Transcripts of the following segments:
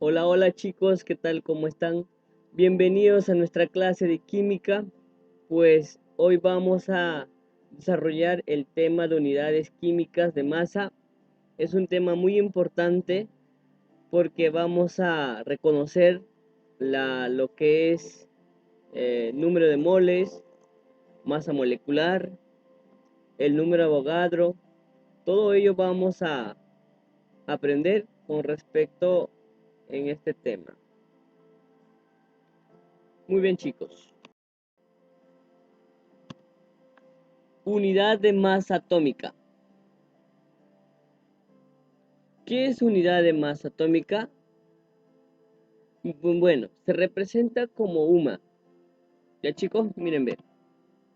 Hola, hola chicos, ¿qué tal? ¿Cómo están? Bienvenidos a nuestra clase de química. Pues hoy vamos a desarrollar el tema de unidades químicas de masa. Es un tema muy importante porque vamos a reconocer lo que es número de moles, masa molecular, el número de Avogadro. Todo ello vamos a aprender con respecto en este tema. Muy bien chicos. Unidad de masa atómica. ¿Qué es unidad de masa atómica? Bueno, se representa como UMA. Ya chicos, miren bien.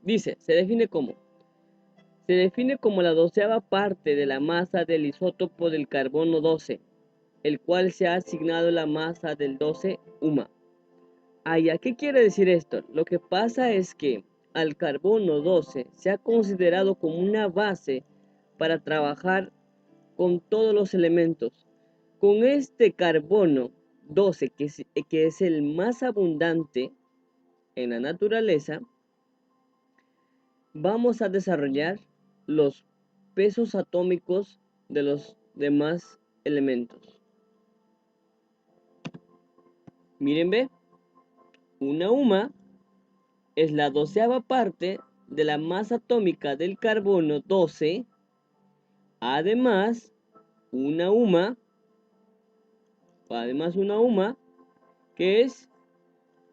Dice, se define como la 12ª parte de la masa del isótopo del carbono 12, el cual se ha asignado la masa del 12 UMA. ¿Qué quiere decir esto? Lo que pasa es que al carbono 12 se ha considerado como una base para trabajar con todos los elementos. Con este carbono 12, que es el más abundante en la naturaleza, vamos a desarrollar los pesos atómicos de los demás elementos. Miren, ve, una UMA es la 12ª parte de la masa atómica del carbono 12. Además, una UMA, que es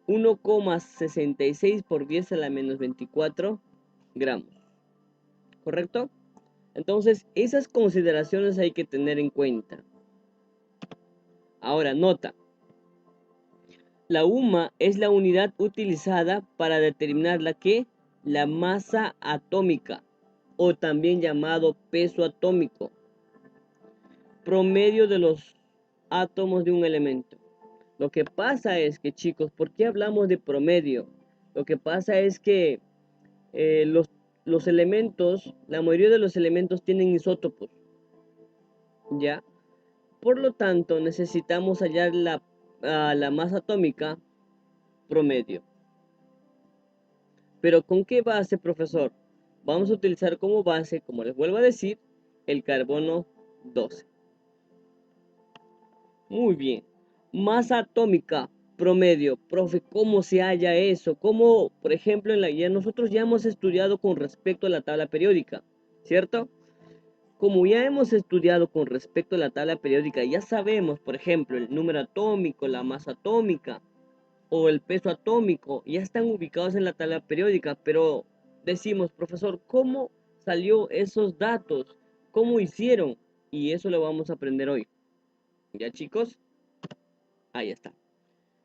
1,66 por 10 a la menos 24 gramos. ¿Correcto? Entonces, esas consideraciones hay que tener en cuenta. Ahora, nota. La UMA es la unidad utilizada para determinar la masa atómica, o también llamado peso atómico, promedio de los átomos de un elemento. Lo que pasa es que, chicos, ¿por qué hablamos de promedio? Lo que pasa es que eh, los, los elementos, la mayoría de los elementos tienen isótopos, ¿ya? Por lo tanto, necesitamos hallar la masa atómica promedio. ¿Pero con qué base, profesor? Vamos a utilizar como base, como les vuelvo a decir, el carbono 12. Muy bien. Masa atómica promedio. Profe, ¿cómo se halla eso? ¿Cómo, por ejemplo, nosotros ya hemos estudiado con respecto a la tabla periódica, ¿cierto? Como ya hemos estudiado con respecto a la tabla periódica, ya sabemos, por ejemplo, el número atómico, la masa atómica o el peso atómico, ya están ubicados en la tabla periódica, pero decimos, profesor, ¿cómo salió esos datos? ¿Cómo hicieron? Y eso lo vamos a aprender hoy. ¿Ya, chicos? Ahí está.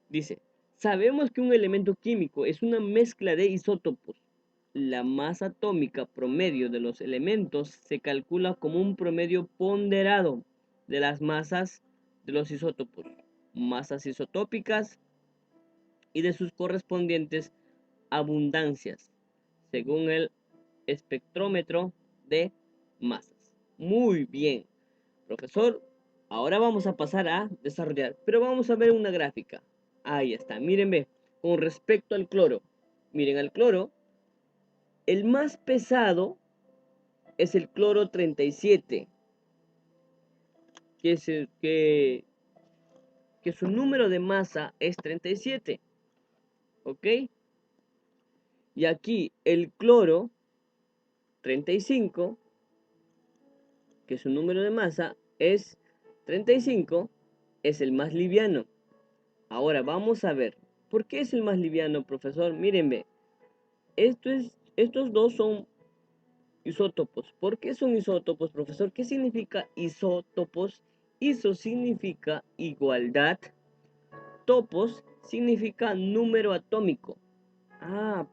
Dice, sabemos que un elemento químico es una mezcla de isótopos. La masa atómica promedio de los elementos se calcula como un promedio ponderado de las masas de los isótopos, masas isotópicas y de sus correspondientes abundancias, según el espectrómetro de masas. Muy bien, profesor. Ahora vamos a pasar a desarrollar, pero vamos a ver una gráfica. Ahí está, miren, con respecto al cloro. Miren, al cloro, el más pesado es el cloro 37, que, es que su número de masa es 37, ¿ok? Y aquí el cloro 35, que su número de masa es 35, es el más liviano. Ahora vamos a ver, ¿por qué es el más liviano, profesor? Miren, estos dos son isótopos. ¿Por qué son isótopos, profesor? ¿Qué significa isótopos? Iso significa igualdad. Topos significa número atómico.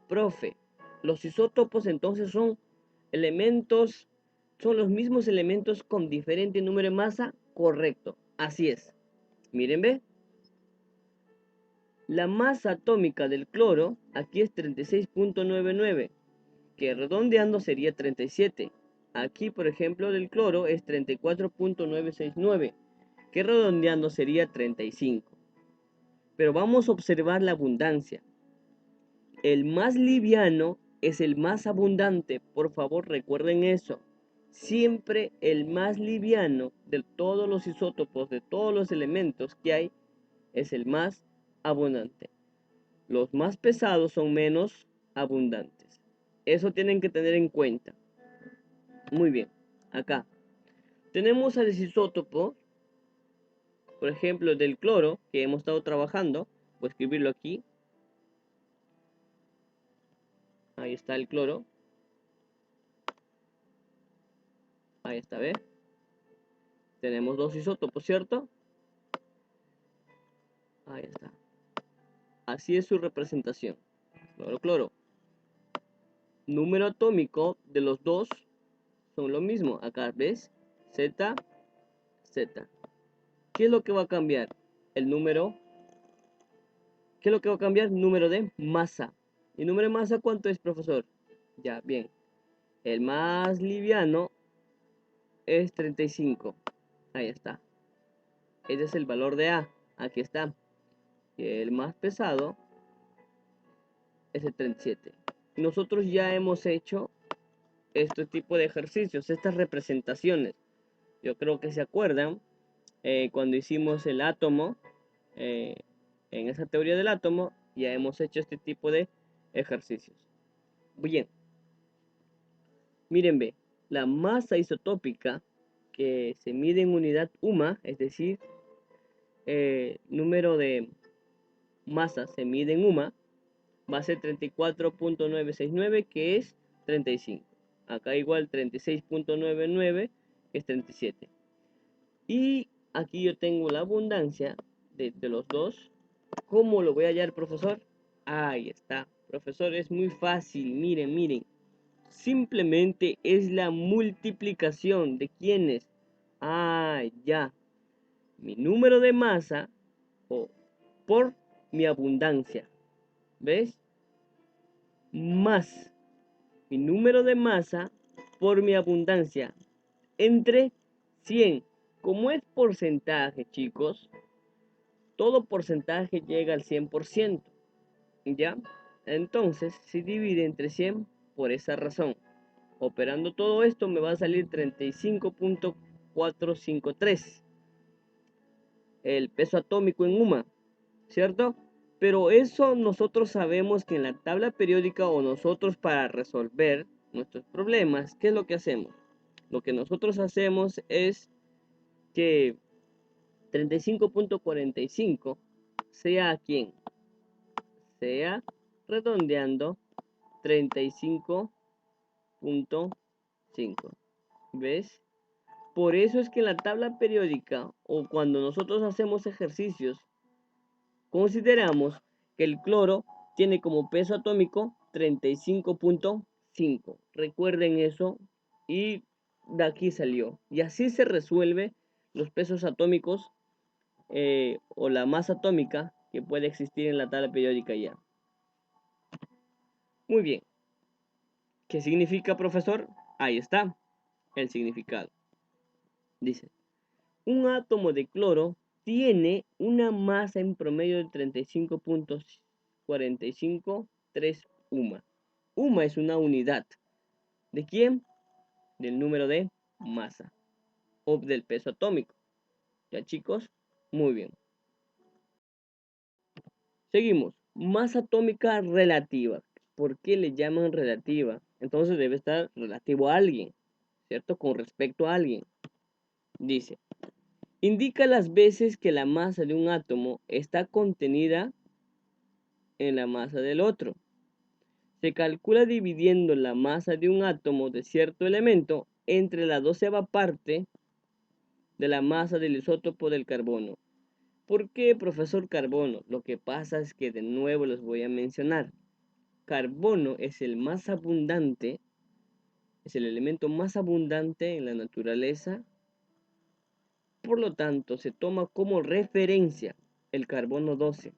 Profe, los isótopos entonces son elementos, son los mismos elementos con diferente número de masa. Correcto, así es. Miren, ve. La masa atómica del cloro aquí es 36,99, que redondeando sería 37. Aquí, por ejemplo, del cloro es 34,969, que redondeando sería 35. Pero vamos a observar la abundancia. El más liviano es el más abundante. Por favor, recuerden eso. Siempre el más liviano de todos los isótopos, de todos los elementos que hay, es el más abundante. Los más pesados son menos abundantes. Eso tienen que tener en cuenta. Muy bien. Acá tenemos a los isótopos, por ejemplo, del cloro, que hemos estado trabajando. Voy a escribirlo aquí. Ahí está el cloro. Ahí está, ¿ve? Tenemos dos isótopos, ¿cierto? Ahí está. Así es su representación. Cloro, cloro. Número atómico de los dos son lo mismo. Acá, ¿ves? Z, Z. ¿Qué es lo que va a cambiar? El número. ¿Qué es lo que va a cambiar? Número de masa. ¿Y número de masa cuánto es, profesor? Ya, bien. El más liviano es 35. Ahí está. Ese es el valor de A. Aquí está. Y el más pesado es el 37. Nosotros ya hemos hecho este tipo de ejercicios, estas representaciones. Yo creo que se acuerdan cuando hicimos el átomo, en esa teoría del átomo, ya hemos hecho este tipo de ejercicios. Bien, miren, ve, la masa isotópica que se mide en unidad UMA, es decir, número de masa se mide en UMA, va a ser 34.969, que es 35. Acá igual 36.99, que es 37. Y aquí yo tengo la abundancia de los dos. ¿Cómo lo voy a hallar, profesor? Ahí está. Profesor, es muy fácil. Miren, miren. Simplemente es la multiplicación de quiénes. Ah, ya. Mi número de masa por mi abundancia. ¿Ves? Más mi número de masa por mi abundancia entre 100. Como es porcentaje, chicos, todo porcentaje llega al 100%. ¿Ya? Entonces, si divide entre 100, por esa razón, operando todo esto, me va a salir 35.453. El peso atómico en UMA, ¿cierto? Pero eso nosotros sabemos que en la tabla periódica, o nosotros para resolver nuestros problemas, ¿qué es lo que hacemos? Lo que nosotros hacemos es que 35.45 sea a quién, sea redondeando 35.5. ¿Ves? Por eso es que en la tabla periódica, o cuando nosotros hacemos ejercicios, consideramos que el cloro tiene como peso atómico 35.5. Recuerden eso, y de aquí salió. Y así se resuelve los pesos atómicos, o la masa atómica que puede existir en la tabla periódica ya. Muy bien. ¿Qué significa, profesor? Ahí está el significado. Dice, un átomo de cloro tiene una masa en promedio de 35.453 UMA. UMA es una unidad. ¿De quién? Del número de masa o del peso atómico. ¿Ya, chicos? Muy bien. Seguimos. Masa atómica relativa. ¿Por qué le llaman relativa? Entonces debe estar relativo a alguien, ¿cierto? Con respecto a alguien. Dice, indica las veces que la masa de un átomo está contenida en la masa del otro. Se calcula dividiendo la masa de un átomo de cierto elemento entre la 12ª parte de la masa del isótopo del carbono. ¿Por qué, profesor, carbono? Lo que pasa es que de nuevo los voy a mencionar. Carbono es el más abundante, es el elemento más abundante en la naturaleza. Por lo tanto, se toma como referencia el carbono 12,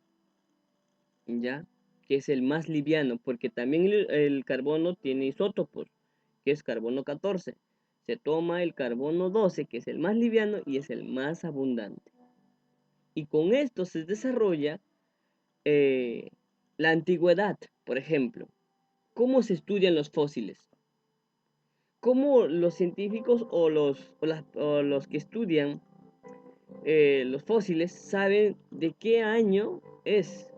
¿ya? Que es el más liviano, porque también el carbono tiene isótopos, que es carbono 14. Se toma el carbono 12, que es el más liviano y es el más abundante. Y con esto se desarrolla la antigüedad, por ejemplo. ¿Cómo se estudian los fósiles? ¿Cómo los científicos o los que estudian los fósiles saben de qué año es?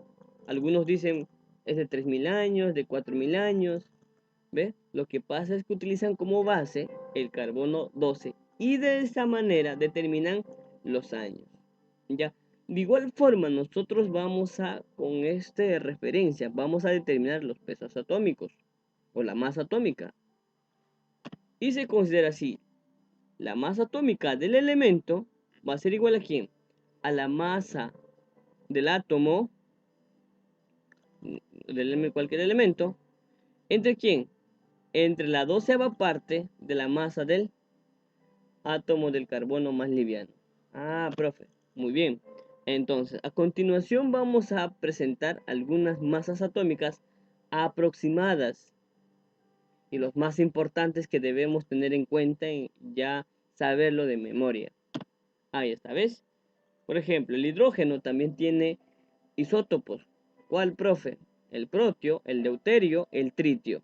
Algunos dicen es de 3000 años, de 4000 años. ¿Ve? Lo que pasa es que utilizan como base el carbono 12 y de esa manera determinan los años. ¿Ya? De igual forma, nosotros con esta referencia, vamos a determinar los pesos atómicos o la masa atómica. Y se considera así, la masa atómica del elemento va a ser igual a ¿quién? A la masa del átomo, de cualquier elemento, ¿entre quién? Entre la 12ª parte de la masa del átomo del carbono más liviano. Ah, profe, muy bien. Entonces, a continuación vamos a presentar algunas masas atómicas aproximadas y los más importantes que debemos tener en cuenta y ya saberlo de memoria. Ahí está, ¿ves? Por ejemplo, el hidrógeno también tiene isótopos. ¿Cuál, profe? El protio, el deuterio, el tritio.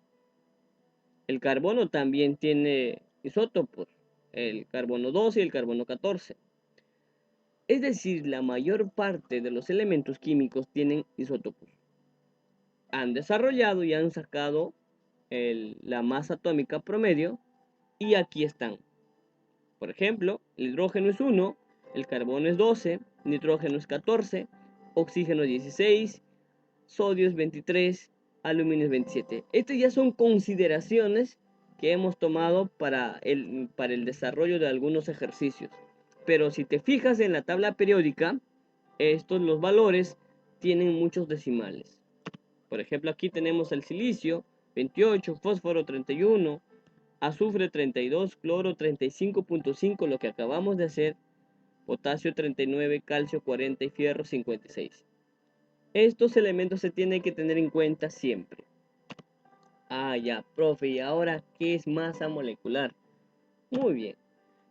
El carbono también tiene isótopos, el carbono 12 y el carbono 14. Es decir, la mayor parte de los elementos químicos tienen isótopos. Han desarrollado y han sacado la masa atómica promedio y aquí están. Por ejemplo, el hidrógeno es 1, el carbono es 12, nitrógeno es 14, oxígeno 16, sodio es 23, aluminio es 27. Estas ya son consideraciones que hemos tomado para el desarrollo de algunos ejercicios. Pero si te fijas en la tabla periódica, los valores tienen muchos decimales. Por ejemplo, aquí tenemos el silicio 28, fósforo 31, azufre 32, cloro 35.5, lo que acabamos de hacer, potasio 39, calcio 40 y fierro 56. Estos elementos se tienen que tener en cuenta siempre. Ah, ya, profe, ¿y ahora qué es masa molecular? Muy bien.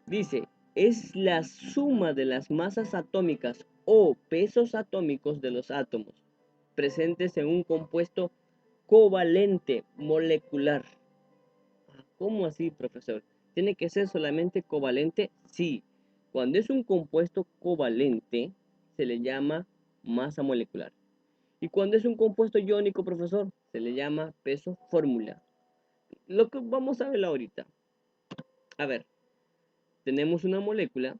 Dice, es la suma de las masas atómicas o pesos atómicos de los átomos presentes en un compuesto covalente molecular. ¿Cómo así, profesor? ¿Tiene que ser solamente covalente? Sí. Cuando es un compuesto covalente, se le llama masa molecular. Y cuando es un compuesto iónico, profesor, se le llama peso fórmula. Lo que vamos a ver ahorita. A ver, tenemos una molécula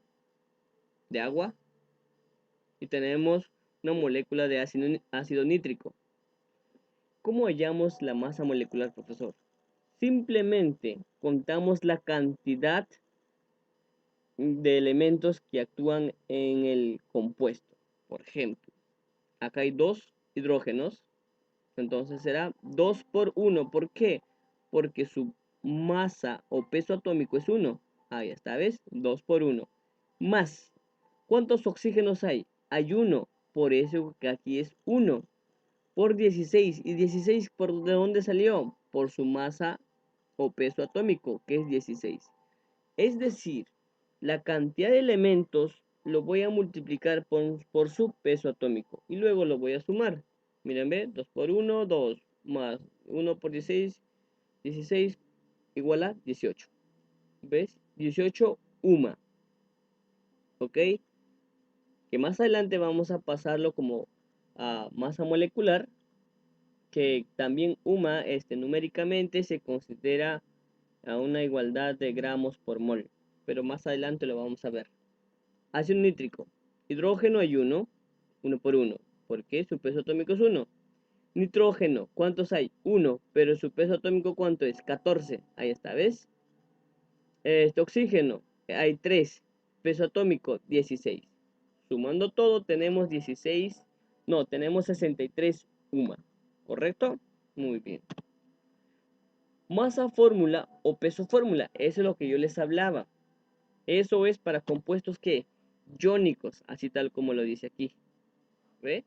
de agua y tenemos una molécula de ácido nítrico. ¿Cómo hallamos la masa molecular, profesor? Simplemente contamos la cantidad de elementos que actúan en el compuesto. Por ejemplo, acá hay 2 hidrógenos, entonces será 2 por 1. ¿Por qué? Porque su masa o peso atómico es 1. Ahí está, ¿ves? 2 por 1. Más, ¿cuántos oxígenos hay? Hay 1, por eso que aquí es 1 por 16. ¿Y 16 de dónde salió? Por su masa o peso atómico, que es 16. Es decir, la cantidad de elementos lo voy a multiplicar por su peso atómico y luego lo voy a sumar. Miren, ve, 2 por 1, 2 más 1 por 16, 16 igual a 18. ¿Ves? 18 UMA. ¿Ok? Que más adelante vamos a pasarlo como a masa molecular, que también UMA numéricamente se considera a una igualdad de gramos por mol, pero más adelante lo vamos a ver. Ácido nítrico, hidrógeno hay 1, 1 por 1, porque su peso atómico es 1. Nitrógeno, ¿cuántos hay? 1, pero su peso atómico ¿cuánto es? 14, ahí está, ¿ves? Oxígeno, hay 3, peso atómico 16. Sumando todo tenemos 16, no, tenemos 63 UMA, ¿correcto? Muy bien. Masa fórmula o peso fórmula, eso es lo que yo les hablaba. Eso es para compuestos que iónicos, así tal como lo dice aquí. ¿Ve?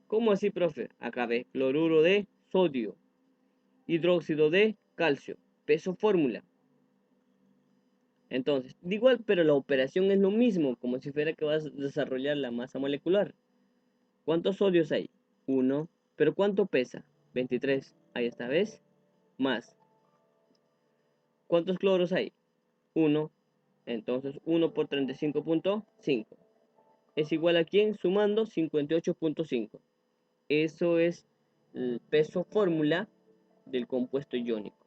¿Cómo así, profe? Acá ve, cloruro de sodio, hidróxido de calcio, peso fórmula. Entonces, igual, pero la operación es lo mismo, como si fuera que vas a desarrollar la masa molecular. ¿Cuántos sodios hay? 1. ¿Pero cuánto pesa? 23. Ahí está, ¿ves? Más. ¿Cuántos cloros hay? 1. Entonces, 1 por 35.5. ¿Es igual a quién? Sumando 58.5. Eso es el peso fórmula del compuesto iónico.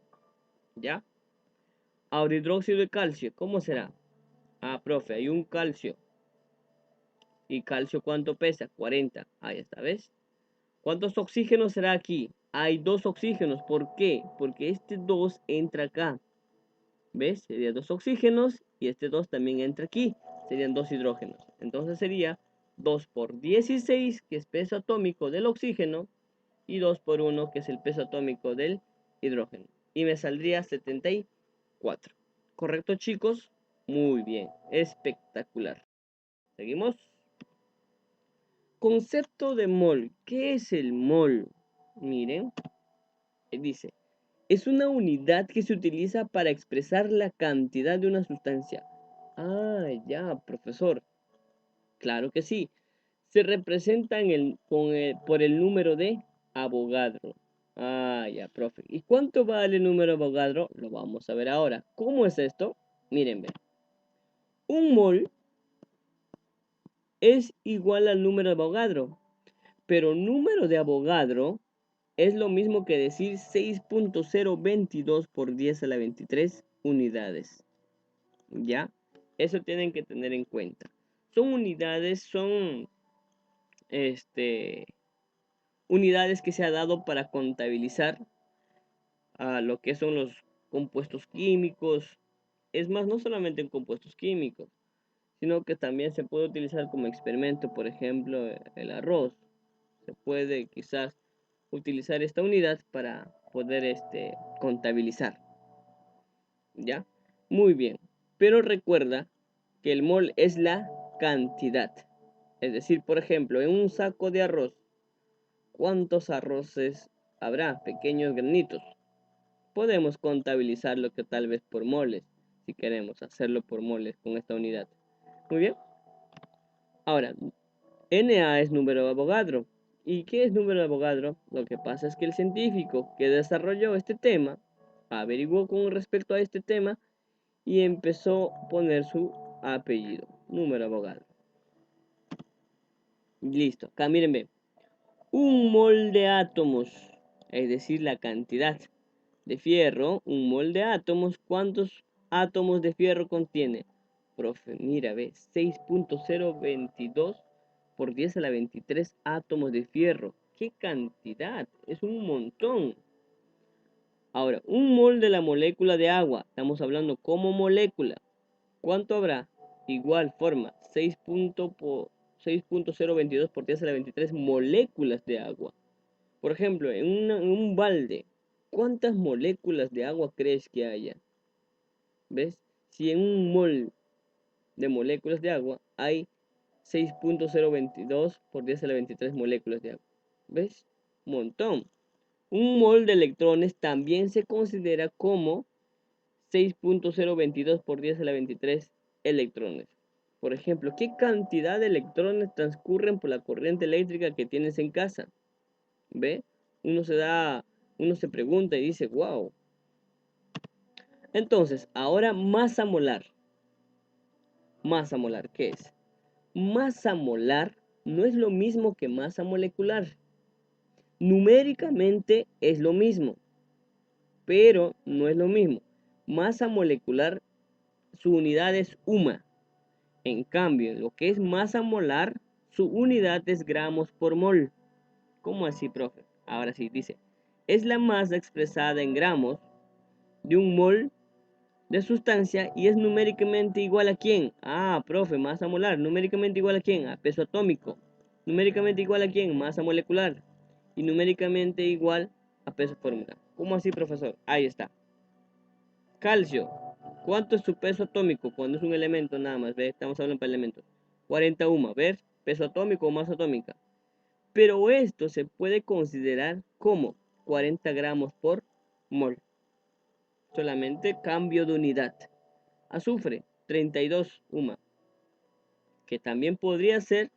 ¿Ya? Ahora, hidróxido de calcio, ¿cómo será? Ah, profe, hay un calcio. ¿Y calcio cuánto pesa? 40. Ahí está, ¿ves? ¿Cuántos oxígenos será aquí? Hay 2 oxígenos. ¿Por qué? Porque este 2 entra acá. ¿Ves? Sería 2 oxígenos y este 2 también entra aquí. Serían 2 hidrógenos. Entonces sería 2 por 16, que es peso atómico del oxígeno, y 2 por 1, que es el peso atómico del hidrógeno. Y me saldría 74. ¿Correcto, chicos? Muy bien. Espectacular. ¿Seguimos? Concepto de mol. ¿Qué es el mol? Miren, dice, es una unidad que se utiliza para expresar la cantidad de una sustancia. Ah, ya, profesor. Claro que sí. Se representa por el número de Avogadro. Ah, ya, profe. ¿Y cuánto vale el número de Avogadro? Lo vamos a ver ahora. ¿Cómo es esto? Miren, ven. Un mol es igual al número de Avogadro. Pero número de Avogadro es lo mismo que decir 6.022 por 10 a la 23 unidades. ¿Ya? Eso tienen que tener en cuenta. Son unidades, son unidades que se ha dado para contabilizar a lo que son los compuestos químicos. Es más, no solamente en compuestos químicos, sino que también se puede utilizar como experimento, por ejemplo, el arroz. Se puede quizás utilizar esta unidad para poder contabilizar. ¿Ya? Muy bien. Pero recuerda que el mol es la cantidad. Es decir, por ejemplo, en un saco de arroz, ¿cuántos arroces habrá? Pequeños granitos. Podemos contabilizarlo que tal vez por moles, si queremos hacerlo por moles con esta unidad. Muy bien. Ahora, Na es número de Avogadro. ¿Y qué es número de Avogadro? Lo que pasa es que el científico que desarrolló este tema averiguó con respecto a este tema y empezó a poner su apellido, número de Avogadro. Listo, acá miren, ve. Un mol de átomos, es decir, la cantidad de fierro, un mol de átomos, ¿cuántos átomos de fierro contiene? Profe, mira, ve, 6.022 por 10 a la 23 átomos de fierro. ¡Qué cantidad! Es un montón. Ahora, un mol de la molécula de agua, estamos hablando como molécula. ¿Cuánto habrá? Igual forma, 6.022 por 10 a la 23 moléculas de agua. Por ejemplo, en un balde, ¿cuántas moléculas de agua crees que haya? ¿Ves? Si en un mol de moléculas de agua hay 6.022 por 10 a la 23 moléculas de agua. ¿Ves? Un montón. Un mol de electrones también se considera como 6.022 por 10 a la 23 electrones. Por ejemplo, ¿qué cantidad de electrones transcurren por la corriente eléctrica que tienes en casa? ¿Ve? Uno se da, uno se pregunta y dice, wow. Entonces, ahora masa molar. Masa molar, ¿qué es? Masa molar no es lo mismo que masa molecular. Numéricamente es lo mismo, pero no es lo mismo. Masa molecular, su unidad es UMA. En cambio, lo que es masa molar, su unidad es gramos por mol. ¿Cómo así, profe? Ahora sí, dice, es la masa expresada en gramos de un mol de sustancia y es numéricamente igual a quién. Ah, profe, masa molar. Numéricamente igual a quién. A peso atómico. Numéricamente igual a quién. Masa molecular. Y numéricamente igual a peso fórmula. ¿Cómo así, profesor? Ahí está. Calcio. ¿Cuánto es su peso atómico cuando es un elemento nada más? ¿Ve? Estamos hablando para elementos. 40 UMA. ¿Ves? Peso atómico o masa atómica. Pero esto se puede considerar como 40 gramos por mol. Solamente cambio de unidad. azufre, 32 UMA, que también podría ser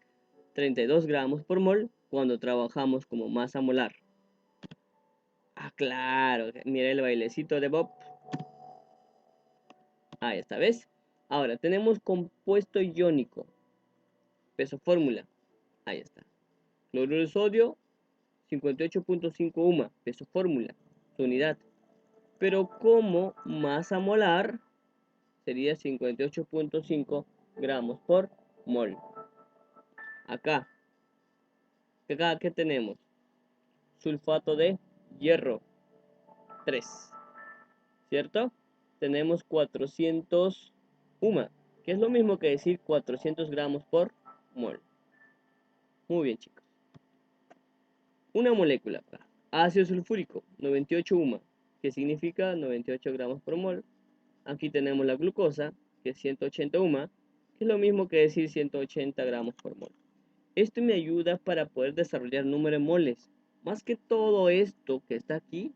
32 gramos por mol cuando trabajamos como masa molar. Ah, claro, mira el bailecito de Bob. Ahí está, ¿ves? Ahora tenemos compuesto iónico, peso fórmula, ahí está. Cloruro de sodio, 58.5 UMA, peso fórmula, su unidad. Pero como masa molar sería 58.5 gramos por mol. Acá, ¿qué tenemos? Sulfato de hierro, 3, ¿cierto? Tenemos 400 UMA, que es lo mismo que decir 400 gramos por mol. Muy bien, chicos. Una molécula, ácido sulfúrico, 98 UMA, que significa 98 gramos por mol. Aquí tenemos la glucosa, que es 180 UMA, que es lo mismo que decir 180 gramos por mol. Esto me ayuda para poder desarrollar números de moles. Más que todo esto que está aquí,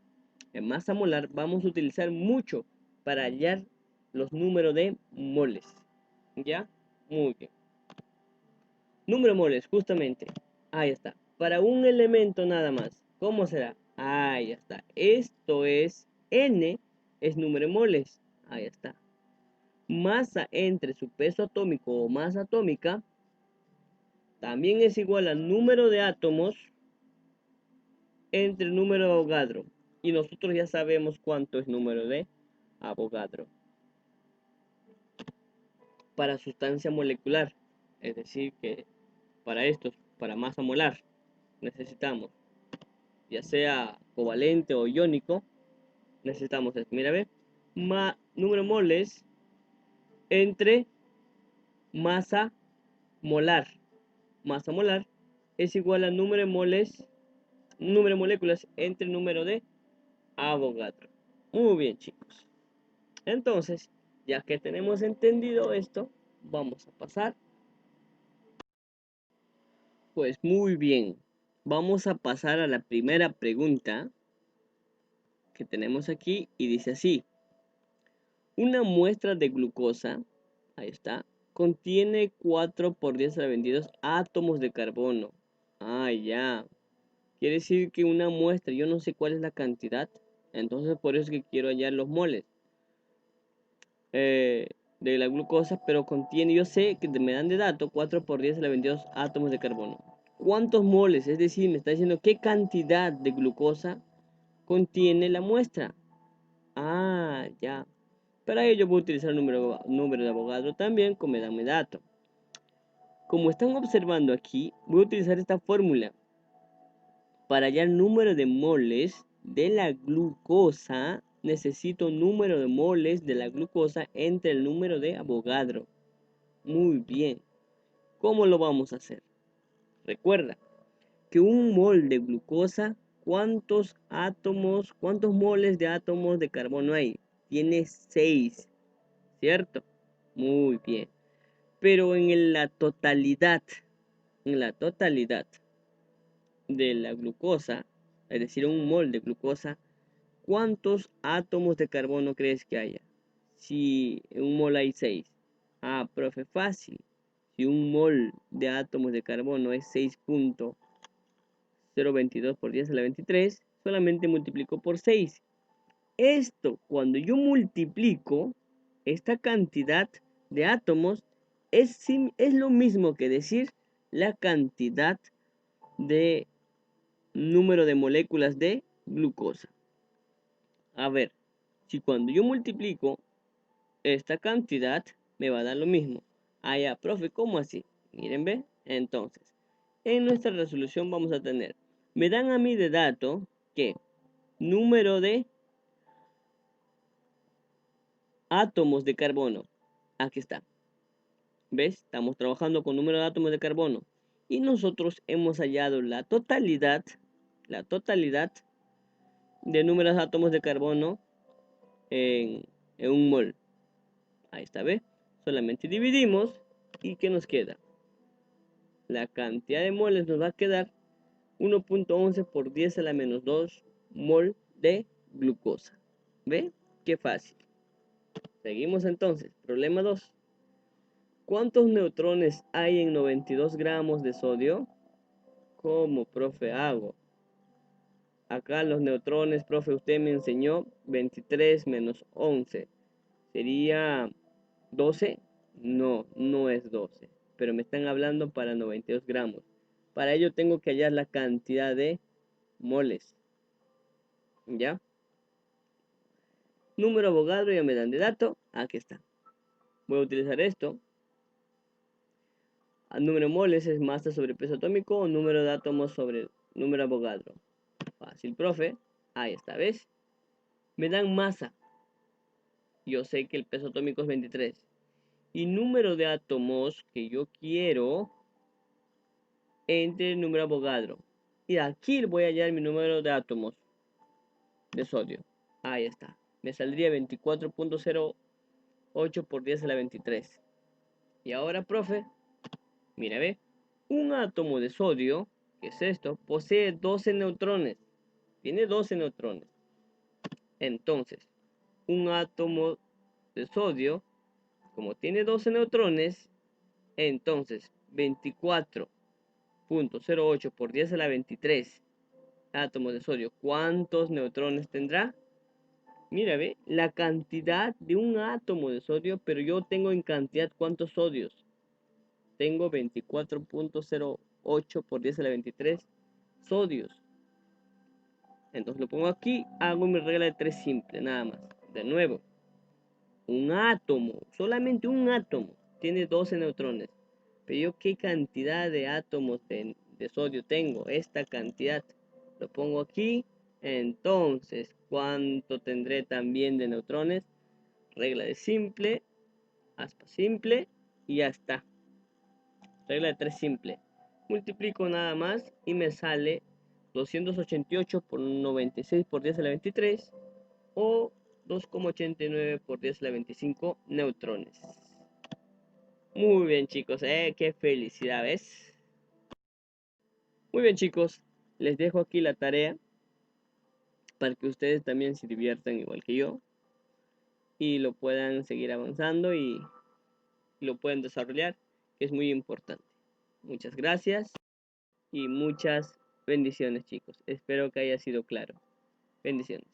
en masa molar, vamos a utilizar mucho para hallar los números de moles. ¿Ya? Muy bien. Número de moles, justamente. Ahí está. Para un elemento nada más. ¿Cómo será? Ahí está. Esto es N, es número de moles. Ahí está. Masa entre su peso atómico o masa atómica también es igual al número de átomos entre el número de Avogadro. Y nosotros ya sabemos cuánto es número de Avogadro. Para sustancia molecular, es decir, que para esto, para masa molar, necesitamos, ya sea covalente o iónico, necesitamos esto. Mira, ve, número de moles entre masa molar. Masa molar es igual al número de moles, número de moléculas entre el número de Avogadro. Muy bien, chicos. Entonces, ya que tenemos entendido esto, vamos a pasar. Pues muy bien. Vamos a pasar a la primera pregunta que tenemos aquí y dice así. Una muestra de glucosa, ahí está, contiene 4 por 10 a la 22 átomos de carbono. Ah, ya. Quiere decir que una muestra, yo no sé cuál es la cantidad, entonces por eso es que quiero hallar los moles de la glucosa, pero contiene, yo sé que me dan de dato 4 por 10 a la 22 átomos de carbono. ¿Cuántos moles? Es decir, me está diciendo qué cantidad de glucosa contiene la muestra. Ah, ya. Para ello voy a utilizar el número de Avogadro también como dame dato. Como están observando aquí, voy a utilizar esta fórmula para hallar número de moles de la glucosa. Necesito número de moles de la glucosa entre el número de Avogadro. Muy bien. ¿Cómo lo vamos a hacer? Recuerda que un mol de glucosa, ¿cuántos átomos, cuántos moles de átomos de carbono hay? Tiene 6, ¿cierto? Muy bien. Pero en la totalidad de la glucosa, es decir, un mol de glucosa, ¿cuántos átomos de carbono crees que haya? Si en un mol hay 6. Ah, profe, fácil. Si un mol de átomos de carbono es 6.022 por 10 a la 23, solamente multiplico por 6. Esto, cuando yo multiplico esta cantidad de átomos, es lo mismo que decir la cantidad de número de moléculas de glucosa. A ver, si cuando yo multiplico esta cantidad, me va a dar lo mismo. Ah, ya, profe, ¿cómo así? Miren, ve. Entonces, en nuestra resolución vamos a tener, me dan a mí de dato que número de átomos de carbono. Aquí está. ¿Ves? Estamos trabajando con número de átomos de carbono. Y nosotros hemos hallado la totalidad de números de átomos de carbono en un mol. Ahí está, ¿ves? Solamente dividimos y ¿qué nos queda? La cantidad de moles nos va a quedar 1.11 por 10 a la -2 mol de glucosa. ¿Ve? Qué fácil. Seguimos entonces. Problema 2. ¿Cuántos neutrones hay en 92 gramos de sodio? ¿Cómo, profe, hago? Acá los neutrones, profe, usted me enseñó 23 menos 11. ¿Sería 12? No, no es 12. Pero me están hablando para 92 gramos. Para ello tengo que hallar la cantidad de moles. ¿Ya? Número Avogadro, ya me dan de dato. Aquí está. Voy a utilizar esto. El número de moles es masa sobre peso atómico o número de átomos sobre número Avogadro. Fácil, profe. Ahí está, ¿ves? Me dan masa. Yo sé que el peso atómico es 23. Y número de átomos que yo quiero entre el número Avogadro. Y aquí voy a hallar mi número de átomos de sodio. Ahí está. Me saldría 24.08 por 10 a la 23. Y ahora, profe, mira, ve. Un átomo de sodio, que es esto, posee 12 neutrones. Tiene 12 neutrones. Entonces, un átomo de sodio, como tiene 12 neutrones, entonces 24.08 por 10 a la 23 átomos de sodio, ¿cuántos neutrones tendrá? Mira, ve, la cantidad de un átomo de sodio, pero yo tengo en cantidad cuántos sodios. Tengo 24.08 por 10 a la 23 sodios. Entonces lo pongo aquí, hago mi regla de 3 simple, nada más. De nuevo, un átomo, solamente un átomo, tiene 12 neutrones. Pero yo, ¿qué cantidad de átomos de sodio tengo? Esta cantidad. Lo pongo aquí. Entonces, ¿cuánto tendré también de neutrones? Regla de simple, aspa simple, y ya está. Regla de 3 simple. Multiplico nada más y me sale 288 por 96 por 10 a la 23 o 2,89 por 10 a la 25 neutrones. Muy bien, chicos, qué felicidad, ¿ves? Muy bien, chicos, les dejo aquí la tarea para que ustedes también se diviertan igual que yo y lo puedan seguir avanzando y lo pueden desarrollar, que es muy importante. Muchas gracias y muchas bendiciones, chicos. Espero que haya sido claro. Bendiciones.